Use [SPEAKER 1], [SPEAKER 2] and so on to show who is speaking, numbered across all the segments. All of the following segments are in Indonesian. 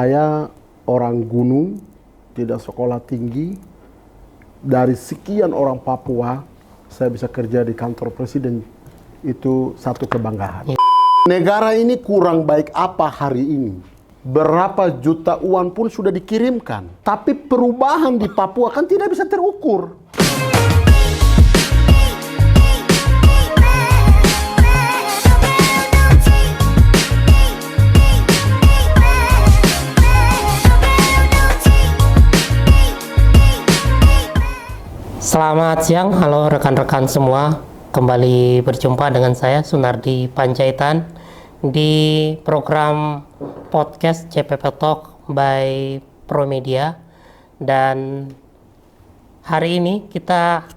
[SPEAKER 1] Saya orang gunung, tidak sekolah tinggi. Dari sekian orang Papua, saya bisa kerja di kantor presiden. Itu satu kebanggaan. Negara ini kurang baik apa hari ini? Berapa juta uang pun sudah dikirimkan. Tapi perubahan di Papua kan tidak bisa terukur.
[SPEAKER 2] Selamat siang, halo rekan-rekan semua. Kembali berjumpa dengan saya Sunardi Panjaitan di program podcast CPP Talk by Promedia. Dan hari ini kita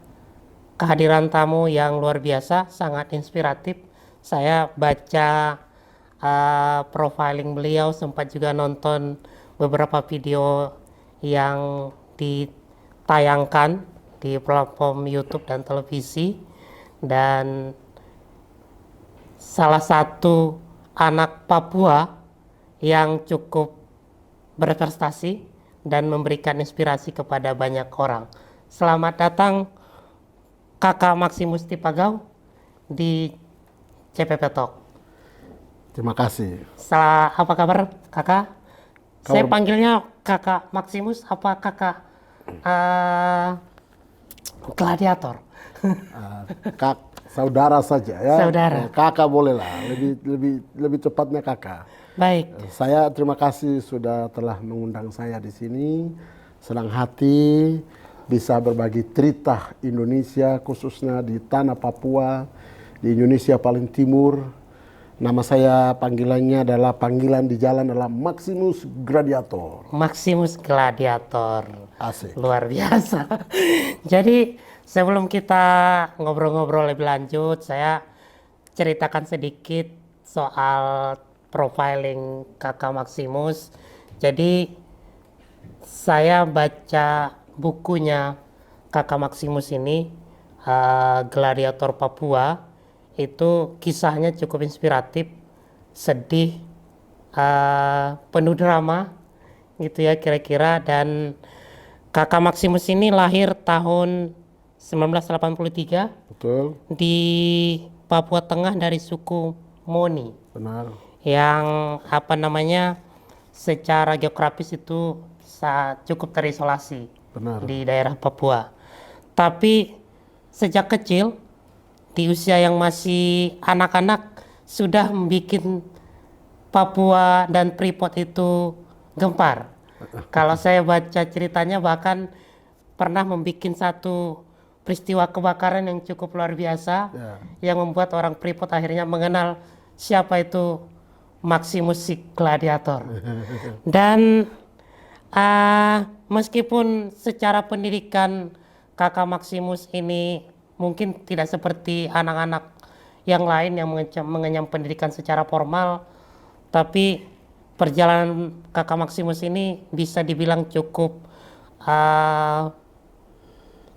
[SPEAKER 2] kehadiran tamu yang luar biasa, sangat inspiratif. Saya baca profiling beliau, sempat juga nonton beberapa video yang ditayangkan di platform YouTube dan televisi, dan salah satu anak Papua yang cukup berprestasi dan memberikan inspirasi kepada banyak orang. Selamat datang Kakak Maximus Tipagau di CPP Talk.
[SPEAKER 1] Terima kasih.
[SPEAKER 2] Apa kabar Kakak? Saya panggilnya Kakak Maximus apa Kakak Gladiator?
[SPEAKER 1] Saudara saja ya.
[SPEAKER 2] Saudara.
[SPEAKER 1] Kakak boleh lah. Lebih tepatnya kakak.
[SPEAKER 2] Baik.
[SPEAKER 1] Saya terima kasih sudah telah mengundang saya di sini. Senang hati bisa berbagi cerita Indonesia, khususnya di tanah Papua, di Indonesia paling timur. Nama saya panggilannya panggilan di jalan adalah Maximus Gladiator.
[SPEAKER 2] Maximus Gladiator.
[SPEAKER 1] Asik.
[SPEAKER 2] Luar biasa. Jadi sebelum kita ngobrol-ngobrol lebih lanjut, saya ceritakan sedikit soal profiling Kakak Maximus. Jadi saya baca bukunya Kakak Maximus ini, Gladiator Papua. Itu kisahnya cukup inspiratif, sedih, penuh drama gitu ya kira-kira. Dan Kakak Maximus ini lahir tahun 1983.
[SPEAKER 1] Betul.
[SPEAKER 2] Di Papua Tengah dari suku Moni.
[SPEAKER 1] Benar.
[SPEAKER 2] Yang secara geografis itu cukup terisolasi.
[SPEAKER 1] Benar.
[SPEAKER 2] Di daerah Papua. Tapi sejak kecil, di usia yang masih anak-anak, sudah membuat Papua dan Freeport itu gempar. Kalau saya baca ceritanya, bahkan pernah membuat satu peristiwa kebakaran yang cukup luar biasa, yang membuat orang Freeport akhirnya mengenal siapa itu Maximus si Gladiator. Dan meskipun secara pendidikan Kakak Maximus ini mungkin tidak seperti anak-anak yang lain yang mengenyam pendidikan secara formal, tapi perjalanan Kakak Maximus ini bisa dibilang cukup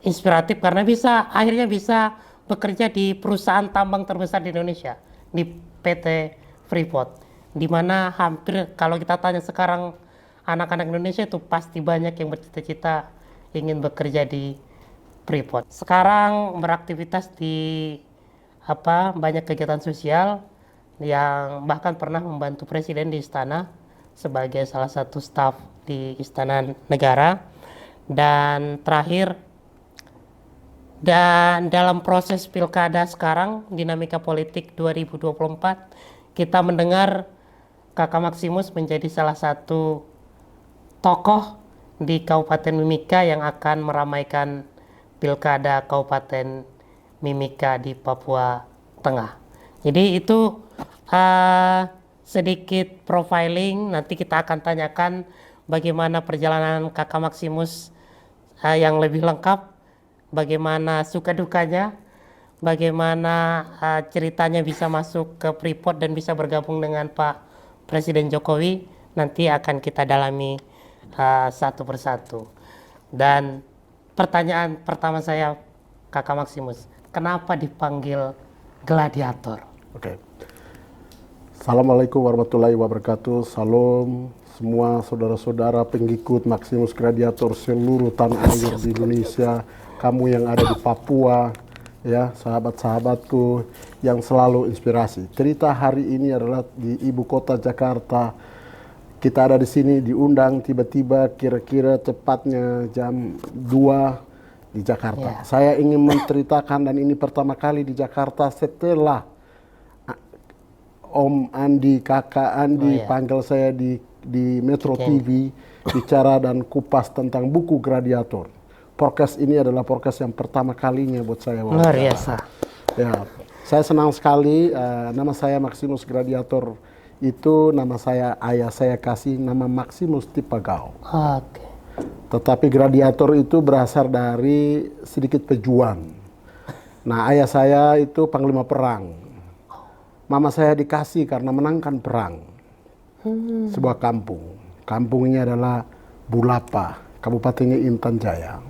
[SPEAKER 2] inspiratif karena akhirnya bisa bekerja di perusahaan tambang terbesar di Indonesia, di PT Freeport, di mana hampir kalau kita tanya sekarang anak-anak Indonesia itu pasti banyak yang bercita-cita ingin bekerja di Freeport. Sekarang beraktivitas di banyak kegiatan sosial, yang bahkan pernah membantu presiden di istana sebagai salah satu staf di Istana Negara. Dan terakhir, dan dalam proses pilkada sekarang, dinamika politik 2024, kita mendengar Kakak Maximus menjadi salah satu tokoh di Kabupaten Mimika yang akan meramaikan pilkada Kabupaten Mimika di Papua Tengah. Jadi itu sedikit profiling. Nanti kita akan tanyakan bagaimana perjalanan Kakak Maximus yang lebih lengkap, bagaimana suka dukanya, bagaimana ceritanya bisa masuk ke Freeport dan bisa bergabung dengan Pak Presiden Jokowi. Nanti akan kita dalami satu persatu. Dan pertanyaan pertama saya, Kakak Maximus, kenapa dipanggil Gladiator?
[SPEAKER 1] Oke. Assalamualaikum warahmatullahi wabarakatuh. Salam semua saudara-saudara pengikut Maximus Gladiator seluruh tanah air di Indonesia, kamu yang ada di Papua, ya sahabat-sahabatku yang selalu inspirasi. Cerita hari ini adalah di ibu kota Jakarta. Kita ada di sini diundang tiba-tiba kira-kira tepatnya jam 2 di Jakarta. Saya ingin menceritakan, dan ini pertama kali di Jakarta setelah Om Andi, Kakak Andi panggil saya di Metro TV bicara dan kupas tentang buku Gladiator. Podcast ini adalah podcast yang pertama kalinya buat saya.
[SPEAKER 2] Luar biasa.
[SPEAKER 1] Ya, saya senang sekali. Nama saya Maximus Gladiator. Itu nama saya, ayah saya kasih nama Maximus Tipagau.
[SPEAKER 2] Oke.
[SPEAKER 1] Tetapi Gladiator itu berasal dari sedikit pejuang. Nah, ayah saya itu panglima perang. Mama saya dikasih karena menangkan perang. Sebuah kampung. Kampungnya adalah Bulapa, Kabupatennya Intan Jaya.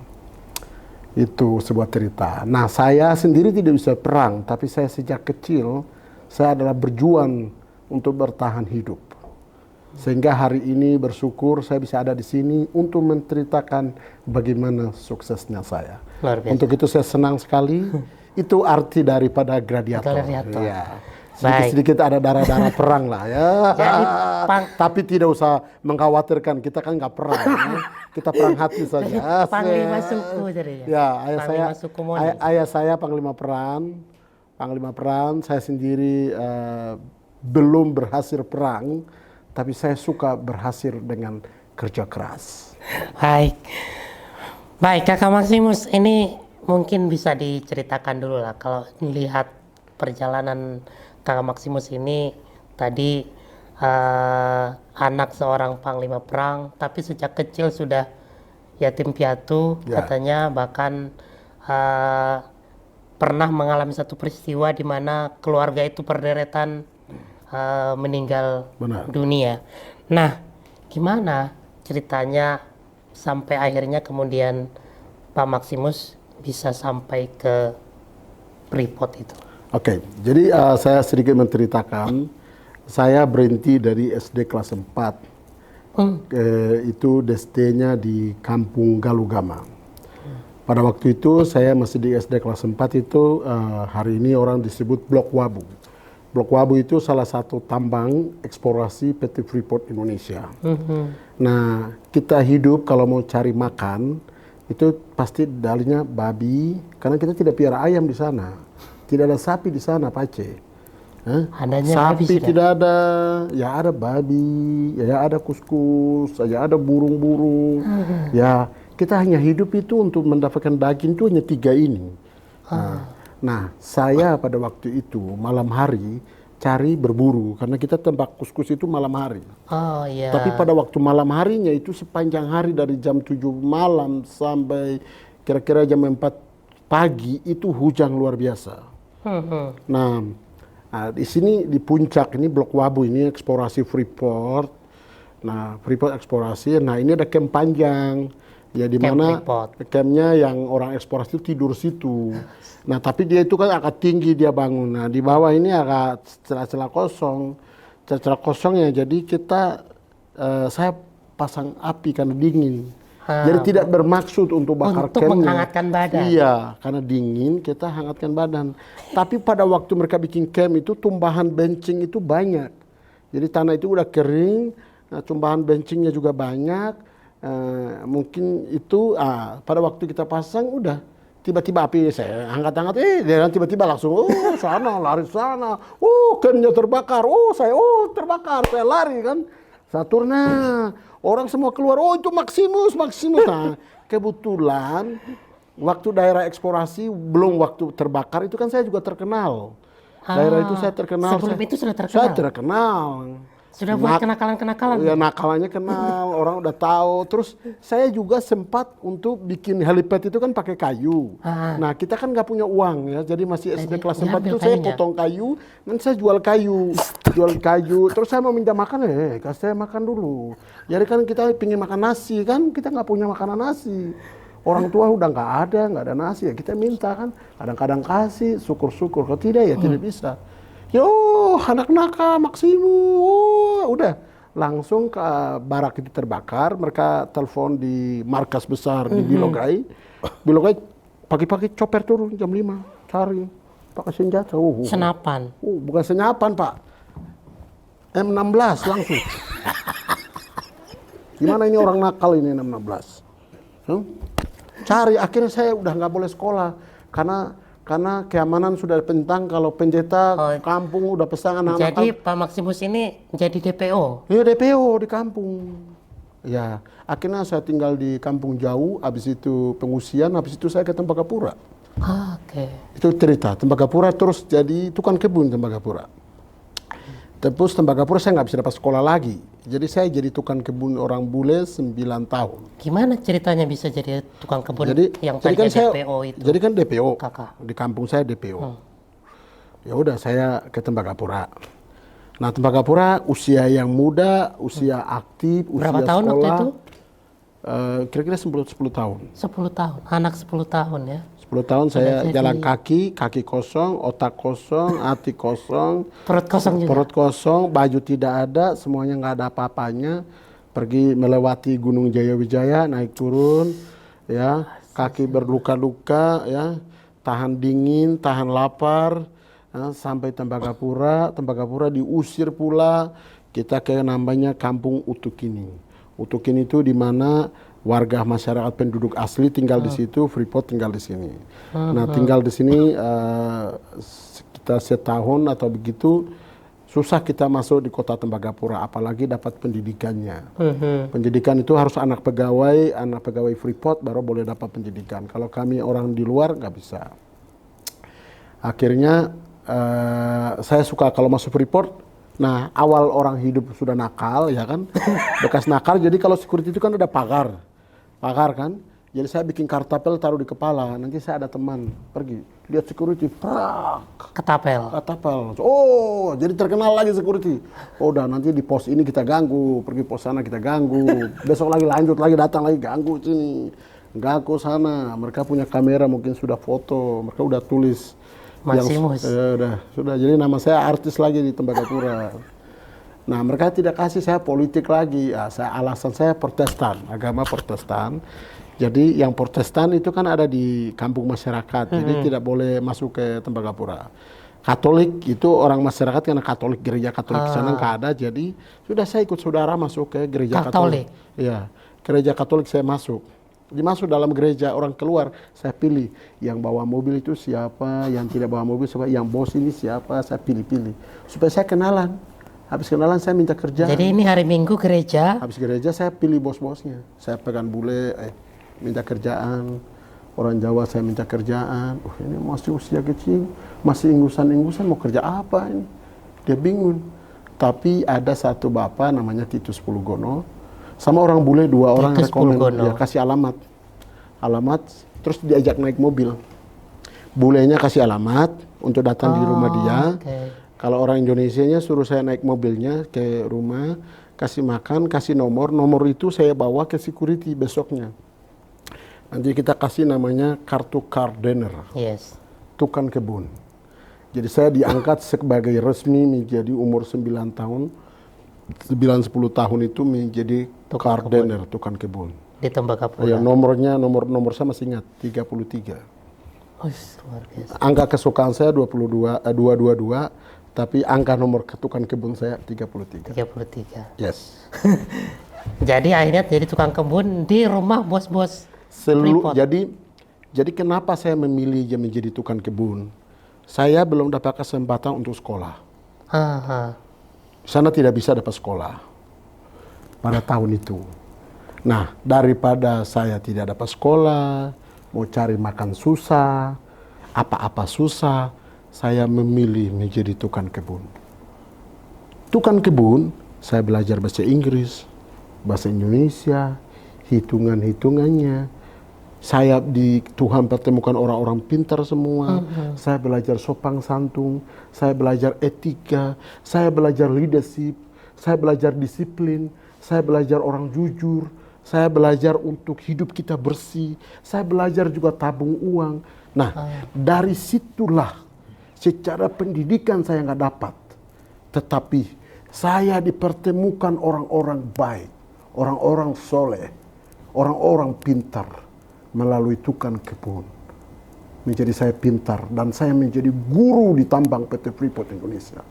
[SPEAKER 1] Itu sebuah cerita. Nah, saya sendiri tidak bisa perang, tapi saya sejak kecil, saya adalah berjuang untuk bertahan hidup. Sehingga hari ini bersyukur saya bisa ada di sini untuk menceritakan bagaimana suksesnya saya. Untuk itu saya senang sekali. Itu arti daripada Gladiator. Ya. Sedikit-sedikit ada darah-darah perang lah ya.
[SPEAKER 2] Jadi,
[SPEAKER 1] tapi tidak usah mengkhawatirkan, kita kan nggak perang. Ya. Kita perang hati saja.
[SPEAKER 2] Panglima suku jadinya.
[SPEAKER 1] Ya, ayah saya panglima perang. Saya sendiri belum berhasil perang, tapi saya suka berhasil dengan kerja keras.
[SPEAKER 2] Baik Kakak Maximus, ini mungkin bisa diceritakan dulu lah kalau melihat perjalanan Kakak Maximus ini tadi anak seorang panglima perang, tapi sejak kecil sudah yatim piatu katanya, bahkan pernah mengalami satu peristiwa di mana keluarga itu perderetan meninggal dunia. Nah, gimana ceritanya sampai akhirnya kemudian Pak Maximus bisa sampai ke Freeport itu?
[SPEAKER 1] Oke, jadi saya sedikit menceritakan. Saya berhenti dari SD kelas 4. Itu SD-nya di Kampung Galugama. Pada waktu itu saya masih di SD kelas 4 itu, hari ini orang disebut Blok Wabu. Blok Wabu itu salah satu tambang eksplorasi PT Freeport Indonesia. Nah, kita hidup kalau mau cari makan, itu pasti dalinya babi, karena kita tidak piara ayam di sana. Tidak ada sapi di sana, Pak Aceh. Sapi tidak ada, ya ada babi, ya ada kuskus, ya ada burung-burung. Ya, kita hanya hidup itu untuk mendapatkan daging itu hanya 3 ini. Nah, saya pada waktu itu malam hari cari berburu, karena kita tembak kuskus itu malam hari. Tapi pada waktu malam harinya itu sepanjang hari dari jam 7 malam sampai kira-kira jam 4 pagi itu hujan luar biasa. Nah, di sini di puncak ini Blok Wabu ini eksplorasi Freeport. Nah, Freeport eksplorasi. Nah, ini ada camp panjang. Ya, di mana campnya yang orang eksplorasi itu tidur situ. Nah, tapi dia itu kan agak tinggi dia bangun. Nah, di bawah ini agak celah-celah kosong. Celah-celah kosongnya, jadi saya pasang api karena dingin. Jadi tidak bermaksud untuk bakar campnya. Untuk
[SPEAKER 2] menghangatkan badan.
[SPEAKER 1] Iya, karena dingin kita hangatkan badan. Tapi pada waktu mereka bikin camp itu tumbahan bencing itu banyak. Jadi tanah itu udah kering, nah, tumbahan bencingnya juga banyak. Mungkin itu pada waktu kita pasang udah tiba-tiba api saya angkat-angkat, dia tiba-tiba langsung sana, lari sana, campnya terbakar, terbakar, saya lari kan, Saturna, orang semua keluar, itu Maximus. Nah, kebetulan waktu daerah eksplorasi belum waktu terbakar itu kan saya juga terkenal. Daerah itu saya terkenal.
[SPEAKER 2] Sebelum itu sudah terkenal?
[SPEAKER 1] Saya terkenal.
[SPEAKER 2] Sudah buat kenakalan-kenakalan?
[SPEAKER 1] Ya, nakalannya kenal, orang udah tahu. Terus saya juga sempat untuk bikin helipad itu kan pakai kayu. Nah, kita kan nggak punya uang ya, jadi masih SD kelas 4 itu saya potong kayu, dan saya jual kayu. Terus saya mau minta makan, kasih saya makan dulu. Jadi kan kita pingin makan nasi, kan kita nggak punya makanan nasi. Orang tua udah nggak ada nasi, ya kita minta kan. Kadang-kadang kasih, syukur-syukur. Kalau tidak ya tidak bisa. Yo, anak nakal Maximus, udah langsung ke barak itu terbakar. Mereka telepon di markas besar di Bilogai. Bilogai pagi-pagi coper turun jam 5 cari pakai senjata.
[SPEAKER 2] Senapan.
[SPEAKER 1] Bukan senapan Pak, M16 langsung. Gimana ini orang nakal ini M16? Cari, akhirnya saya udah nggak boleh sekolah karena keamanan sudah pentang. Kalau penjeta kampung udah pesan anak-anak.
[SPEAKER 2] Jadi Pak Maximus ini jadi DPO?
[SPEAKER 1] Iya, DPO di kampung. Ya, akhirnya saya tinggal di kampung jauh, habis itu pengungsian, habis itu saya ke Tembagapura.
[SPEAKER 2] Oke.
[SPEAKER 1] Itu cerita, Tembagapura terus jadi tukang kebun Tembagapura. Terus Tembagapura saya nggak bisa dapat sekolah lagi. Jadi saya jadi tukang kebun orang bule 9 tahun.
[SPEAKER 2] Gimana ceritanya bisa jadi tukang kebun yang
[SPEAKER 1] jadi
[SPEAKER 2] tadinya
[SPEAKER 1] kan saya,
[SPEAKER 2] DPO itu?
[SPEAKER 1] Jadi kan DPO,
[SPEAKER 2] Kakak.
[SPEAKER 1] di kampung saya DPO. Ya udah saya ke Tembagapura. Nah Tembagapura usia yang muda, usia aktif, usia
[SPEAKER 2] Berapa tahun waktu
[SPEAKER 1] sekolah.
[SPEAKER 2] itu?
[SPEAKER 1] Kira-kira 10 tahun.
[SPEAKER 2] 10 tahun, anak 10 tahun ya.
[SPEAKER 1] 10 tahun saya
[SPEAKER 2] jadi-
[SPEAKER 1] jalan kaki kosong, otak kosong, hati kosong,
[SPEAKER 2] Perut kosong juga.
[SPEAKER 1] perut kosong, baju tidak ada, semuanya nggak ada apa-apanya. Pergi melewati Gunung Jayawijaya, naik turun, ya, kaki berluka-luka, ya, tahan dingin, tahan lapar, ya, sampai Tembagapura. Tembagapura diusir pula, kita ke namanya Kampung Utukini. Utukini itu di mana warga masyarakat penduduk asli tinggal di situ, Freeport tinggal di sini. Nah, tinggal di sini sekitar setahun atau begitu, susah kita masuk di kota Tembagapura, apalagi dapat pendidikannya. Pendidikan itu harus anak pegawai Freeport baru boleh dapat pendidikan. Kalau kami orang di luar nggak bisa. Akhirnya saya suka kalau masuk Freeport. Nah, awal orang hidup sudah nakal, ya kan? Bekas nakal, jadi kalau security itu kan ada pagar kan? Jadi saya bikin kartapel taruh di kepala, nanti saya ada teman, pergi, lihat security, prak,
[SPEAKER 2] Ketapel.
[SPEAKER 1] kartapel. Oh, jadi terkenal lagi security. Oh, udah nanti di pos ini kita ganggu, pergi pos sana kita ganggu, besok lagi lanjut lagi, datang lagi ganggu sini, ganggu sana. Mereka punya kamera, mungkin sudah foto, mereka udah tulis.
[SPEAKER 2] Maximus.
[SPEAKER 1] Sudah. Jadi nama saya artis lagi di Tembagapura. Nah, mereka tidak kasih saya politik lagi. Ya, alasan saya Protestan, agama Protestan. Jadi yang Protestan itu kan ada di kampung masyarakat, jadi tidak boleh masuk ke Tembagapura. Katolik itu orang masyarakat karena Katolik, gereja Katolik di sana nggak ada, jadi sudah saya ikut saudara masuk ke gereja Katolik. Iya, gereja Katolik saya masuk. Dimasuk dalam gereja, orang keluar, saya pilih yang bawa mobil itu siapa, yang tidak bawa mobil siapa, yang bos ini siapa, saya pilih-pilih supaya saya kenalan. Habis kenalan saya minta kerja.
[SPEAKER 2] Jadi ini hari Minggu gereja.
[SPEAKER 1] Habis gereja saya pilih bos-bosnya. Saya pegang bule, minta kerjaan. Orang Jawa saya minta kerjaan. Ini masih usia kecil, masih inggusan-inggusan, mau kerja apa ini? Dia bingung. Tapi ada satu bapak namanya Titus Pulugono, sama orang bule 2 orang rekomen, dia kasih alamat, terus diajak naik mobil. Bulenya kasih alamat untuk datang di rumah dia. Kalau orang Indonesianya suruh saya naik mobilnya ke rumah, kasih makan, kasih nomor itu saya bawa ke security besoknya. Nanti kita kasih namanya kartu gardener, tukang kebun. Jadi saya diangkat sebagai resmi menjadi umur 9 tahun, 9-10 tahun itu menjadi gardener, tukang kebun.
[SPEAKER 2] Di Tembagapura.
[SPEAKER 1] Ya, nomor saya masih ingat, 33.
[SPEAKER 2] Luar biasa.
[SPEAKER 1] Angka kesukaan saya 222, tapi angka nomor tukang kebun saya 33.
[SPEAKER 2] 33.
[SPEAKER 1] Yes.
[SPEAKER 2] Jadi akhirnya jadi tukang kebun di rumah bos-bos Freeport.
[SPEAKER 1] Jadi kenapa saya memilih menjadi tukang kebun? Saya belum dapat kesempatan untuk sekolah. Sana tidak bisa dapat sekolah pada tahun itu. Nah, daripada saya tidak dapat sekolah, mau cari makan susah, apa-apa susah, saya memilih menjadi tukang kebun. Tukang kebun, saya belajar bahasa Inggris, bahasa Indonesia, hitungan-hitungannya. Saya di Tuhan pertemukan orang-orang pintar semua. Saya belajar sopan santun, saya belajar etika, saya belajar leadership, saya belajar disiplin, saya belajar orang jujur, saya belajar untuk hidup kita bersih, saya belajar juga tabung uang. Nah, dari situlah secara pendidikan saya nggak dapat, tetapi Saya dipertemukan orang-orang baik, orang-orang soleh, orang-orang pintar melalui tukang kebun. Menjadi saya pintar dan saya menjadi guru di tambang PT Freeport Indonesia.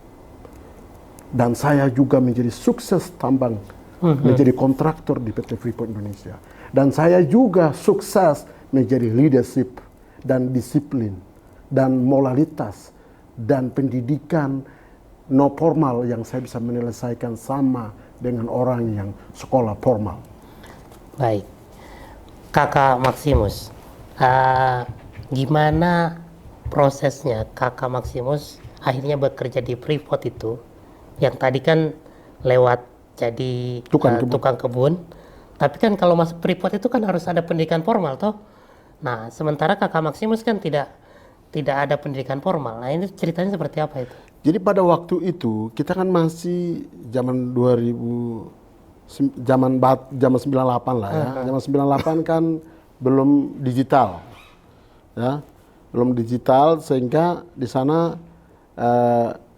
[SPEAKER 1] Dan saya juga menjadi sukses tambang, menjadi kontraktor di PT Freeport Indonesia. Dan saya juga sukses menjadi leadership dan disiplin dan moralitas dan pendidikan no formal yang saya bisa menyelesaikan sama dengan orang yang sekolah formal.
[SPEAKER 2] Baik, Kakak Maximus, gimana prosesnya Kakak Maximus akhirnya bekerja di Freeport itu? Yang tadi kan lewat jadi tukang kebun, tapi kan kalau masuk Freeport itu kan harus ada pendidikan formal toh. Nah, sementara Kakak Maximus kan tidak ada pendidikan formal. Nah, ini ceritanya seperti apa itu?
[SPEAKER 1] Jadi pada waktu itu kita kan masih zaman 2000, zaman 98 lah ya. Zaman 98 kan belum digital, ya, belum digital, sehingga di sana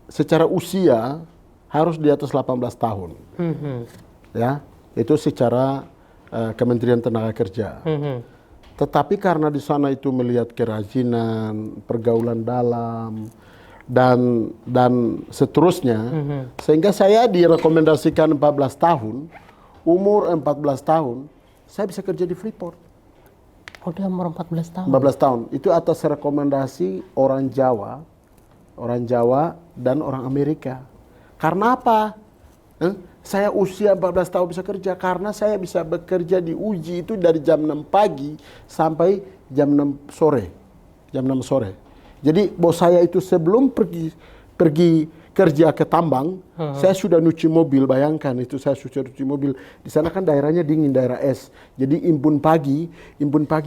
[SPEAKER 1] secara usia harus di atas 18 tahun, ya, itu secara Kementerian Tenaga Kerja. Tetapi karena di sana itu melihat kerajinan, pergaulan dalam, dan seterusnya, sehingga saya direkomendasikan 14 tahun, umur 14 tahun, saya bisa kerja di Freeport.
[SPEAKER 2] Oh, dia umur 14 tahun?
[SPEAKER 1] 14 tahun, itu atas rekomendasi orang Jawa dan orang Amerika. Karena apa? Saya usia 14 tahun bisa kerja, karena saya bisa bekerja di uji itu dari jam 6 pagi sampai jam 6 sore. Jam 6 sore. Jadi bos saya itu sebelum pergi kerja ke tambang, saya sudah nyuci mobil, bayangkan itu saya sudah nyuci mobil. Di sana kan daerahnya dingin, daerah es. Jadi impun pagi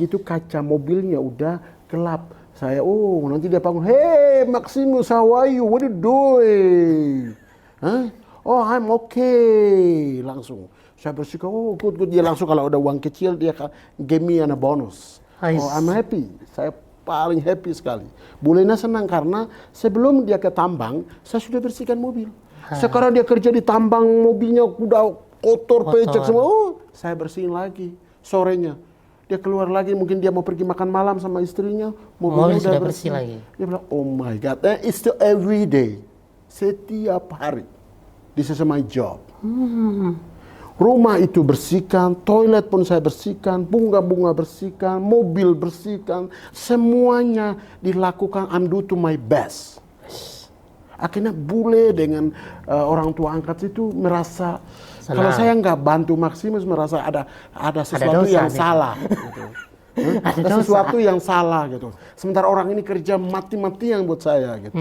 [SPEAKER 1] itu kaca mobilnya udah gelap. Saya, nanti dia bangun, "Hey Maximus, how are you? What are you doing?" Huh? "Oh, I'm okay." Langsung saya bersihkan, good. Dia langsung kalau ada uang kecil dia give me a bonus. Oh, I'm happy. Saya paling happy sekali. Bulena senang karena sebelum dia ke tambang, saya sudah bersihkan mobil. Sekarang dia kerja di tambang, mobilnya udah kotor, pecek semua. Saya bersihin lagi sorenya. Dia keluar lagi, mungkin dia mau pergi makan malam sama istrinya, mobilnya udah bersih lagi. Dia bilang, "Oh my God, it's still every day." Setiap hari. This is my job. Rumah itu bersihkan, toilet pun saya bersihkan, bunga-bunga bersihkan, mobil bersihkan, semuanya dilakukan, I'm do to my best. Akhirnya bule dengan orang tua angkat itu merasa, kalau saya nggak bantu Maximus, merasa ada sesuatu yang salah. Gitu. Ada sesuatu yang salah gitu. Sementara orang ini kerja mati-matian buat saya gitu.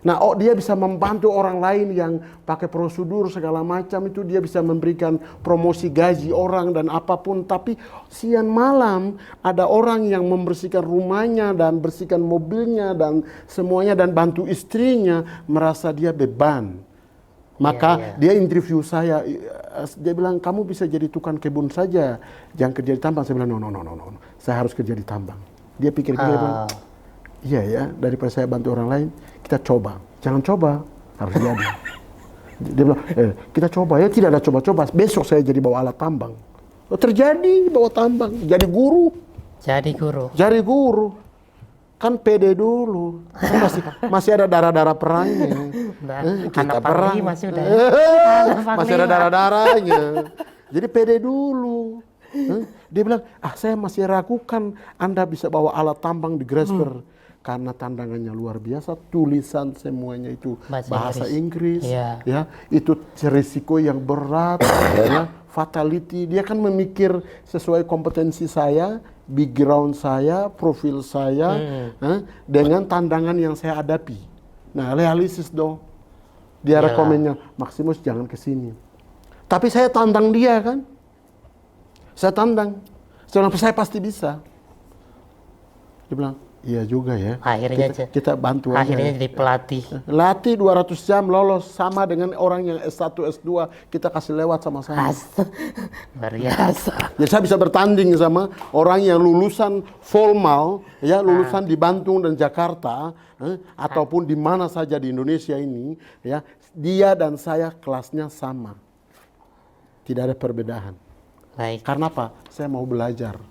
[SPEAKER 1] Nah, dia bisa membantu orang lain yang pakai prosedur segala macam, itu dia bisa memberikan promosi gaji orang dan apapun. Tapi siang malam ada orang yang membersihkan rumahnya dan bersihkan mobilnya dan semuanya dan bantu istrinya, merasa dia beban. Maka dia interview saya, dia bilang, "Kamu bisa jadi tukang kebun saja, jangan kerja di tambang." Saya bilang, no, saya harus kerja di tambang. Dia pikir, iya ya, daripada saya bantu orang lain, kita coba. Jangan coba, harus jadi. Dia bilang, kita coba ya, tidak ada coba-coba. Besok saya jadi bawa alat tambang. Terjadi bawa tambang, jadi guru. Jadi guru. Kan pede dulu. Masih ada darah-darah perangnya. Kita perang. Masih ada darah-darahnya. Jadi pede dulu. Dia bilang, saya masih ragukan Anda bisa bawa alat tambang di Grasberg. Karena tandangannya luar biasa, tulisan semuanya itu bahasa Inggris, ya, itu risiko yang berat, ya, fatality. Dia kan memikir sesuai kompetensi saya, background saya, profil saya, dengan tandangan yang saya hadapi. Nah, realistis dong. Dia rekomennya, "Maximus jangan kesini." Tapi saya tantang dia kan, saya tantang, saya pasti bisa. Dia bilang, Iya juga ya.
[SPEAKER 2] Akhirnya
[SPEAKER 1] Kita bantu aja.
[SPEAKER 2] akhirnya jadi pelatih.
[SPEAKER 1] Latih 200 jam lolos sama dengan orang yang S1, S2 kita kasih lewat sama-sama.
[SPEAKER 2] Luar biasa.
[SPEAKER 1] Jadi saya bisa bertanding sama orang yang lulusan formal, ya lulusan di Bandung dan Jakarta, ataupun di mana saja di Indonesia ini, ya dia dan saya kelasnya sama, tidak ada perbedaan.
[SPEAKER 2] Baik.
[SPEAKER 1] Karena apa? Saya mau belajar.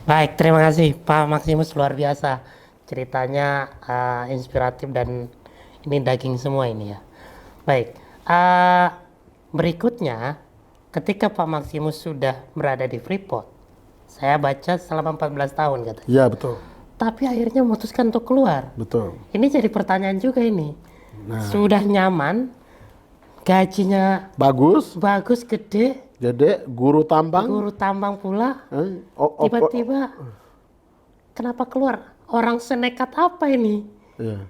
[SPEAKER 2] Baik, terima kasih Pak Maximus, luar biasa. Ceritanya inspiratif dan ini daging semua ini ya. Baik, berikutnya ketika Pak Maximus sudah berada di Freeport, saya baca selama 14 tahun katanya.
[SPEAKER 1] Iya betul.
[SPEAKER 2] Tapi akhirnya memutuskan untuk keluar.
[SPEAKER 1] Betul.
[SPEAKER 2] Ini jadi pertanyaan juga ini. Sudah nyaman, gajinya
[SPEAKER 1] Bagus,
[SPEAKER 2] gede,
[SPEAKER 1] jadi guru tambang.
[SPEAKER 2] guru tambang pula. Tiba-tiba kenapa keluar? Orang senekat apa ini
[SPEAKER 1] Iya.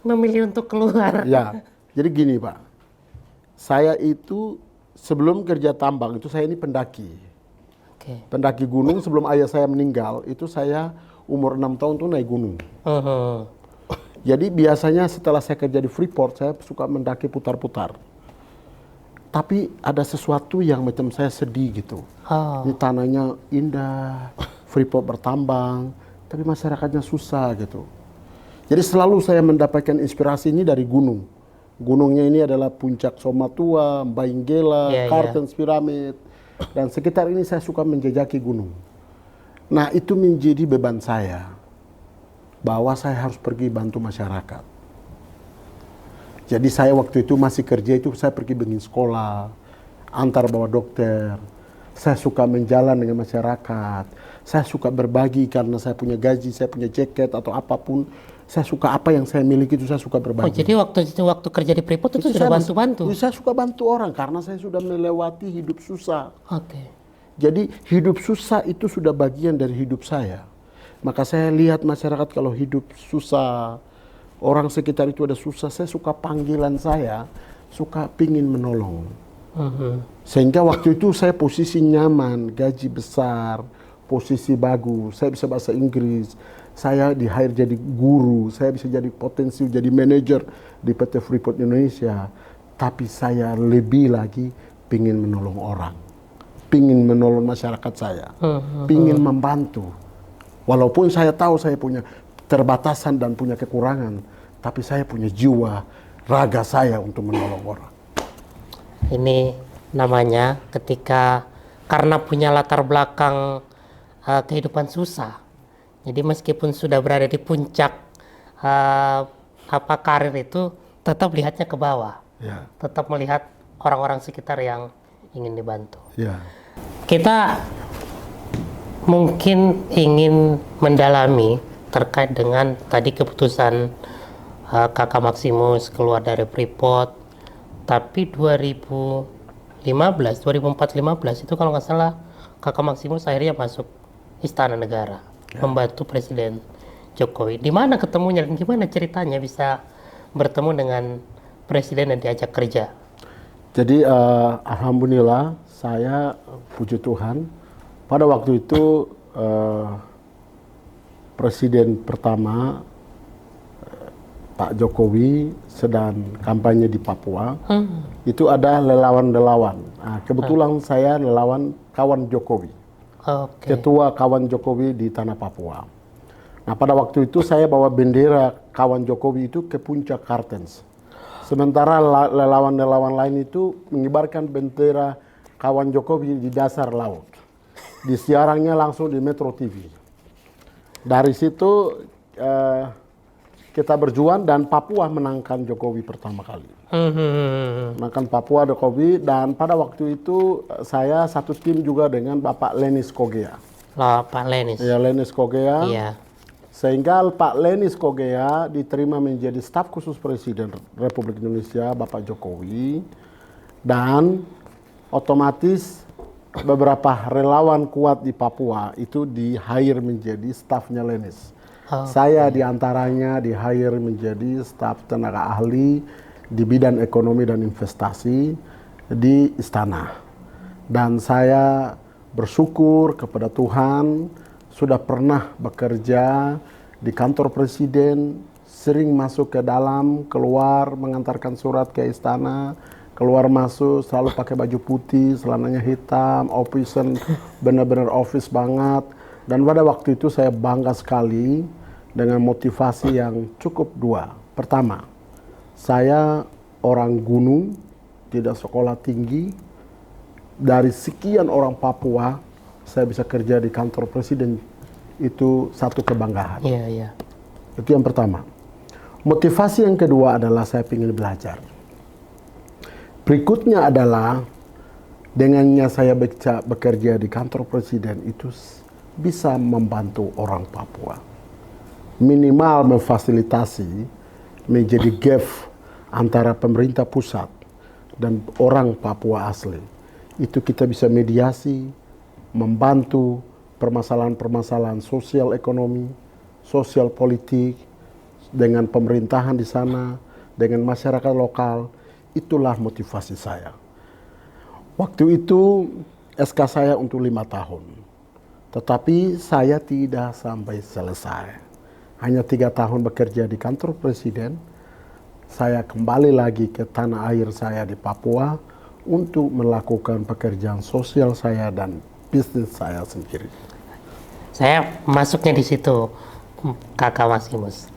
[SPEAKER 2] memilih untuk keluar?
[SPEAKER 1] Ya, jadi gini Pak, saya itu sebelum kerja tambang itu saya ini pendaki.
[SPEAKER 2] Oke.
[SPEAKER 1] Pendaki gunung sebelum ayah saya meninggal, itu saya umur 6 tahun tuh naik gunung. Jadi biasanya setelah saya kerja di Freeport, saya suka mendaki putar-putar. Tapi ada sesuatu yang macam saya sedih gitu. Ini tanahnya indah, Freeport bertambang, tapi masyarakatnya susah gitu. Jadi selalu saya mendapatkan inspirasi ini dari gunung. Gunungnya ini adalah Puncak Somatua, Mbainggela, Kartens Pyramid, dan sekitar ini saya suka menjejaki gunung. Nah itu menjadi beban saya, bahwa saya harus pergi bantu masyarakat. Jadi saya waktu itu masih kerja itu saya pergi bikin sekolah, antar bawa dokter. Saya suka menjalan dengan masyarakat. Saya suka berbagi karena saya punya gaji, saya punya jaket atau apapun. Saya suka apa yang saya miliki itu saya suka berbagi.
[SPEAKER 2] Oh, jadi waktu kerja di Freeport itu sudah bantu-bantu?
[SPEAKER 1] Saya suka bantu orang karena saya sudah melewati hidup susah.
[SPEAKER 2] Oke.
[SPEAKER 1] Jadi hidup susah itu sudah bagian dari hidup saya. Maka saya lihat masyarakat kalau hidup susah, orang sekitar itu ada susah, saya suka panggilan saya, suka pingin menolong. Sehingga waktu itu saya posisi nyaman, gaji besar, posisi bagus, saya bisa bahasa Inggris, saya di-hire jadi guru, saya bisa jadi potensi jadi manajer di PT Freeport Indonesia. Tapi saya lebih lagi pingin menolong orang, pingin menolong masyarakat saya, pingin membantu. Walaupun saya tahu saya punya terbatasan dan punya kekurangan, tapi saya punya jiwa, raga saya untuk menolong orang.
[SPEAKER 2] Ini namanya ketika karena punya latar belakang kehidupan susah. Jadi meskipun sudah berada di puncak karir itu, tetap lihatnya ke bawah.
[SPEAKER 1] Ya.
[SPEAKER 2] Tetap melihat orang-orang sekitar yang ingin dibantu.
[SPEAKER 1] Ya.
[SPEAKER 2] Kita mungkin ingin mendalami terkait dengan tadi keputusan Kakak Maximus keluar dari Freeport, tapi 2015 itu kalau nggak salah Kakak Maximus akhirnya masuk Istana Negara, membantu Presiden Jokowi. Di mana ketemunya dan gimana ceritanya bisa bertemu dengan Presiden dan diajak kerja?
[SPEAKER 1] Jadi alhamdulillah saya puji Tuhan pada waktu itu Presiden pertama Pak Jokowi sedang kampanye di Papua, itu ada relawan-relawan. Nah, kebetulan saya relawan kawan Jokowi, ketua kawan Jokowi di tanah Papua. Nah pada waktu itu saya bawa bendera kawan Jokowi itu ke puncak Kartens. Sementara relawan-relawan lain itu mengibarkan bendera kawan Jokowi di dasar laut. Disiarannya langsung di Metro TV. Dari situ kita berjuang dan Papua menangkan Jokowi pertama kali. Menangkan Papua Jokowi, dan pada waktu itu saya satu tim juga dengan Bapak Lenis Kogea.
[SPEAKER 2] Pak Lenis.
[SPEAKER 1] Ya, Lenis Kogea.
[SPEAKER 2] Iya.
[SPEAKER 1] Sehingga Pak Lenis Kogea diterima menjadi staf khusus Presiden Republik Indonesia Bapak Jokowi, dan otomatis beberapa relawan kuat di Papua itu di-hire menjadi stafnya Lenis. Saya diantaranya di-hire menjadi staf tenaga ahli di bidang ekonomi dan investasi di Istana. Dan saya bersyukur kepada Tuhan sudah pernah bekerja di kantor presiden, sering masuk ke dalam, keluar, mengantarkan surat ke istana, keluar masuk, selalu pakai baju putih, celananya hitam, office benar-benar office banget. Dan pada waktu itu saya bangga sekali dengan motivasi yang cukup dua. Pertama, saya orang gunung, tidak sekolah tinggi. Dari sekian orang Papua, saya bisa kerja di kantor presiden, itu satu kebanggaan.
[SPEAKER 2] Iya, iya.
[SPEAKER 1] Itu yang pertama. Motivasi yang kedua adalah saya ingin belajar. Berikutnya adalah dengannya saya bekerja di kantor presiden itu bisa membantu orang Papua. Minimal memfasilitasi menjadi gap antara pemerintah pusat dan orang Papua asli. Itu kita bisa mediasi, membantu permasalahan-permasalahan sosial ekonomi, sosial politik, dengan pemerintahan di sana, dengan masyarakat lokal. Itulah motivasi saya. Waktu itu SK saya untuk 5 tahun. Tetapi saya tidak sampai selesai. Hanya 3 tahun bekerja di kantor presiden. Saya kembali lagi ke tanah air saya di Papua untuk melakukan pekerjaan sosial saya dan bisnis saya sendiri.
[SPEAKER 2] Saya masuknya di situ, Kakak Maximus.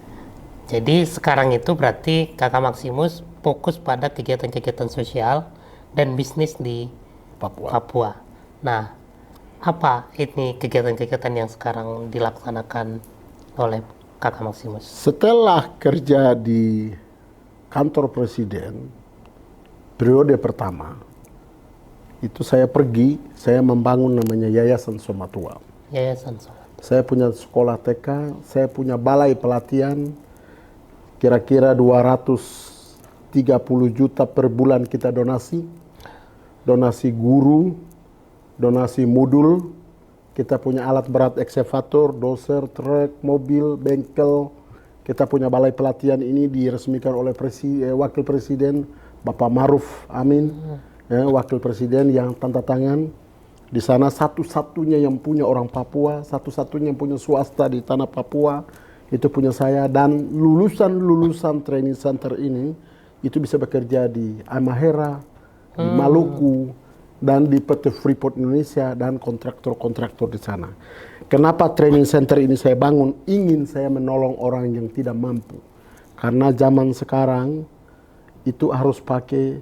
[SPEAKER 2] Jadi sekarang itu berarti Kakak Maximus fokus pada kegiatan-kegiatan sosial dan bisnis di Papua. Nah, apa ini kegiatan-kegiatan yang sekarang dilaksanakan oleh Kakak Maximus?
[SPEAKER 1] Setelah kerja di kantor presiden, periode pertama, itu saya pergi, saya membangun namanya Yayasan Somatua.
[SPEAKER 2] Yayasan Somatua.
[SPEAKER 1] Saya punya sekolah TK, saya punya balai pelatihan, kira-kira 230 juta per bulan kita donasi. Donasi guru, donasi modul, kita punya alat berat eksavator, doser, truk, mobil, bengkel. Kita punya balai pelatihan ini diresmikan oleh Wakil Presiden Bapak Maruf Amin, Wakil Presiden yang tanda tangan. Di sana satu-satunya yang punya orang Papua, satu-satunya yang punya swasta di tanah Papua, itu punya saya. Dan lulusan-lulusan training center ini, itu bisa bekerja di Halmahera, di Maluku, dan di PT Freeport Indonesia, dan kontraktor-kontraktor di sana. Kenapa training center ini saya bangun? Ingin saya menolong orang yang tidak mampu. Karena zaman sekarang itu harus pakai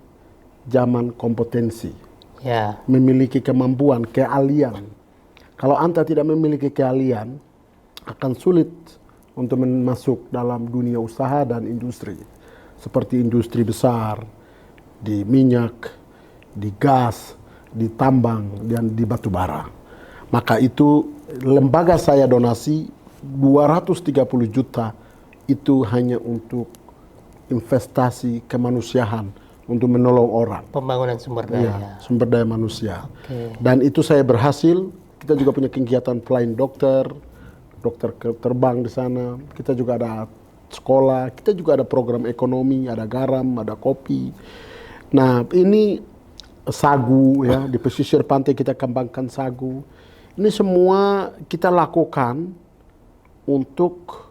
[SPEAKER 1] zaman kompetensi.
[SPEAKER 2] Ya.
[SPEAKER 1] Memiliki kemampuan, keahlian. Kalau Anda tidak memiliki keahlian, akan sulit untuk masuk dalam dunia usaha dan industri. Seperti industri besar, di minyak, di gas, di tambang, dan di batu bara. Maka itu lembaga saya donasi 230 juta itu hanya untuk investasi kemanusiaan, untuk menolong orang.
[SPEAKER 2] Pembangunan sumber daya.
[SPEAKER 1] Ya, sumber daya manusia.
[SPEAKER 2] Oke.
[SPEAKER 1] Dan itu saya berhasil. Kita juga punya kegiatan flying dokter terbang di sana. Kita juga ada sekolah, kita juga ada program ekonomi, ada garam, ada kopi. Nah, ini sagu ya, di pesisir pantai kita kembangkan sagu. Ini semua kita lakukan untuk